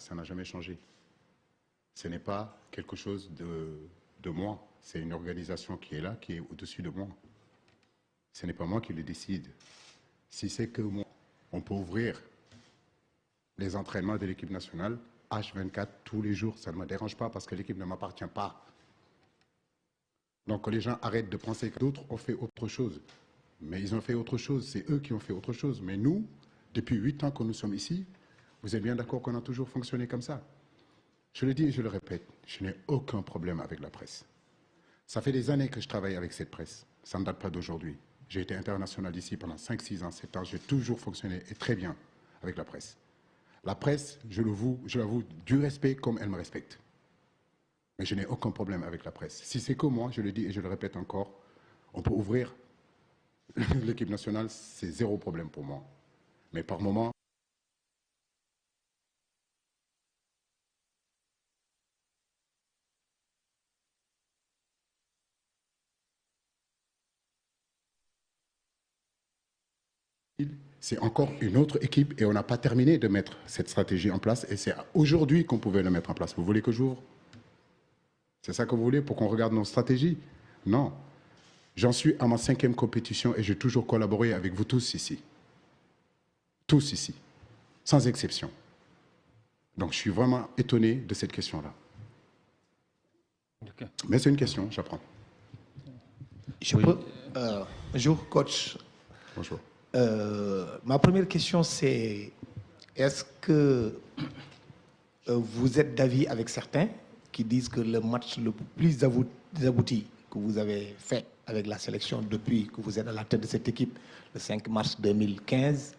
ça n'a jamais changé. Ce n'est pas quelque chose de moi. C'est une organisation qui est là, qui est au-dessus de moi. Ce n'est pas moi qui le décide. Si c'est que moi, on peut ouvrir les entraînements de l'équipe nationale H24 tous les jours, ça ne me dérange pas parce que l'équipe ne m'appartient pas. Donc les gens arrêtent de penser que d'autres ont fait autre chose. Mais ils ont fait autre chose, c'est eux qui ont fait autre chose. Mais nous, depuis 8 ans que nous sommes ici, vous êtes bien d'accord qu'on a toujours fonctionné comme ça. Je le dis et je le répète, je n'ai aucun problème avec la presse. Ça fait des années que je travaille avec cette presse. Ça ne date pas d'aujourd'hui. J'ai été international ici pendant 5, 6 ans, 7 ans. J'ai toujours fonctionné et très bien avec la presse. La presse, je l'avoue, du respect comme elle me respecte. Mais je n'ai aucun problème avec la presse. Si c'est que moi, je le dis et je le répète encore, on peut ouvrir l'équipe nationale, c'est zéro problème pour moi. Mais par moment, c'est encore une autre équipe et on n'a pas terminé de mettre cette stratégie en place et c'est aujourd'hui qu'on pouvait le mettre en place. Vous voulez que j'ouvre? C'est ça que vous voulez pour qu'on regarde nos stratégies? Non. J'en suis à ma 5e compétition et j'ai toujours collaboré avec vous tous ici. Tous ici, sans exception. Donc je suis vraiment étonné de cette question-là. Okay. Mais c'est une question, j'apprends. Bonjour, coach. Bonjour. Ma première question, c'est est-ce que vous êtes d'avis avec certains qui disent que le match le plus abouti que vous avez fait avec la sélection depuis que vous êtes à la tête de cette équipe, le 5 mars 2015,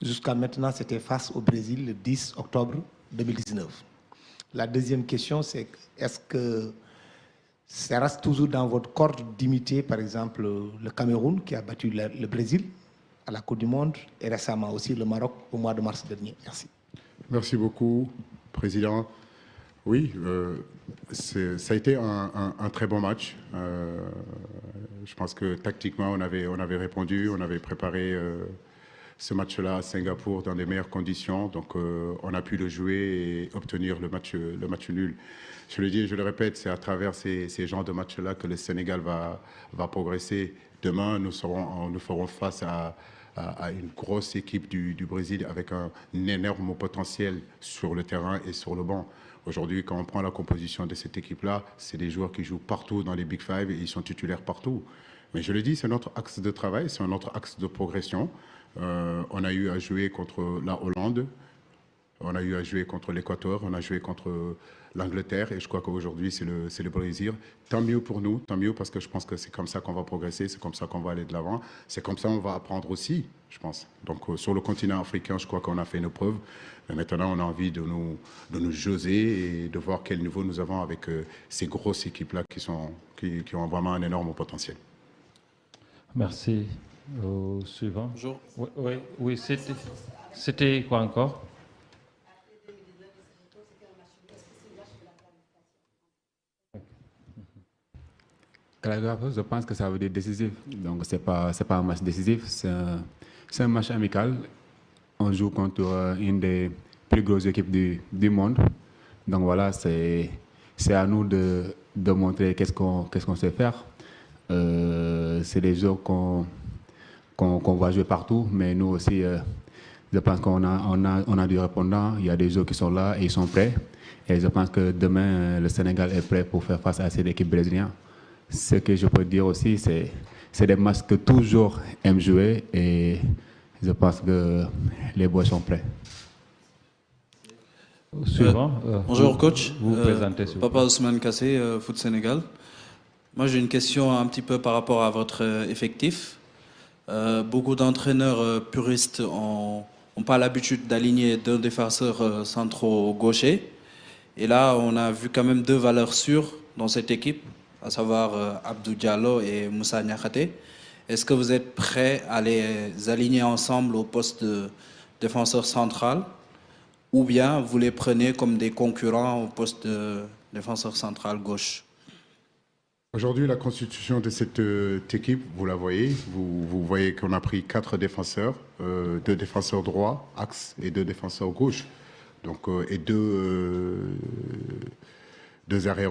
jusqu'à maintenant, c'était face au Brésil le 10 octobre 2019. La deuxième question, c'est est-ce que ça reste toujours dans votre corde d'imiter, par exemple, le Cameroun qui a battu le Brésil à la Coupe du Monde et récemment aussi le Maroc au mois de mars dernier. Merci. Merci beaucoup, Président. Oui, ça a été un très bon match. Je pense que tactiquement, on avait répondu, on avait préparé ce match-là à Singapour dans les meilleures conditions. Donc, on a pu le jouer et obtenir le match nul. Je le dis et je le répète, c'est à travers ces genres de matchs-là que le Sénégal va progresser. Demain, nous ferons face à une grosse équipe du Brésil avec un énorme potentiel sur le terrain et sur le banc. Aujourd'hui, quand on prend la composition de cette équipe-là, c'est des joueurs qui jouent partout dans les Big Five et ils sont titulaires partout. Mais je le dis, c'est notre axe de travail, c'est notre axe de progression. On a eu à jouer contre la Hollande, on a eu à jouer contre l'Équateur, on a joué contre l'Angleterre et je crois qu'aujourd'hui c'est le Brésil. Tant mieux pour nous, tant mieux parce que je pense que c'est comme ça qu'on va progresser, c'est comme ça qu'on va aller de l'avant, c'est comme ça qu'on va apprendre aussi, je pense. Donc sur le continent africain, je crois qu'on a fait nos preuves. Mais maintenant, on a envie de nous jauger et de voir quel niveau nous avons avec ces grosses équipes-là qui ont vraiment un énorme potentiel. Merci. Au suivant. Bonjour. Oui, c'était quoi encore? Je pense que ça veut dire décisif. Donc, ce n'est pas un match décisif, c'est un match amical. On joue contre une des plus grosses équipes du monde. Donc, voilà, c'est à nous de montrer qu'est-ce qu'on sait faire. C'est des jeux qu'on va jouer partout, mais nous aussi, je pense qu'on a du répondant. Il y a des jeux qui sont là et ils sont prêts. Et je pense que demain, le Sénégal est prêt pour faire face à cette équipe brésilienne. Ce que je peux dire aussi, c'est des matchs que toujours aiment jouer et je pense que les boys sont prêts. Suivant. Bonjour coach, vous présentez Papa Ousmane Kassé, Foot Sénégal. Moi j'ai une question un petit peu par rapport à votre effectif. Beaucoup d'entraîneurs puristes n'ont pas l'habitude d'aligner deux défenseurs centraux gauchers. Et là, on a vu quand même deux valeurs sûres dans cette équipe, à savoir Abdou Diallo et Moussa Niakhaté. Est-ce que vous êtes prêts à les aligner ensemble au poste de défenseur central ou bien vous les prenez comme des concurrents au poste de défenseur central gauche? Aujourd'hui, la constitution de cette équipe, vous la voyez. Vous voyez qu'on a pris 4 défenseurs, 2 défenseurs droits, axe, et 2 défenseurs gauche. Donc, et deux arrières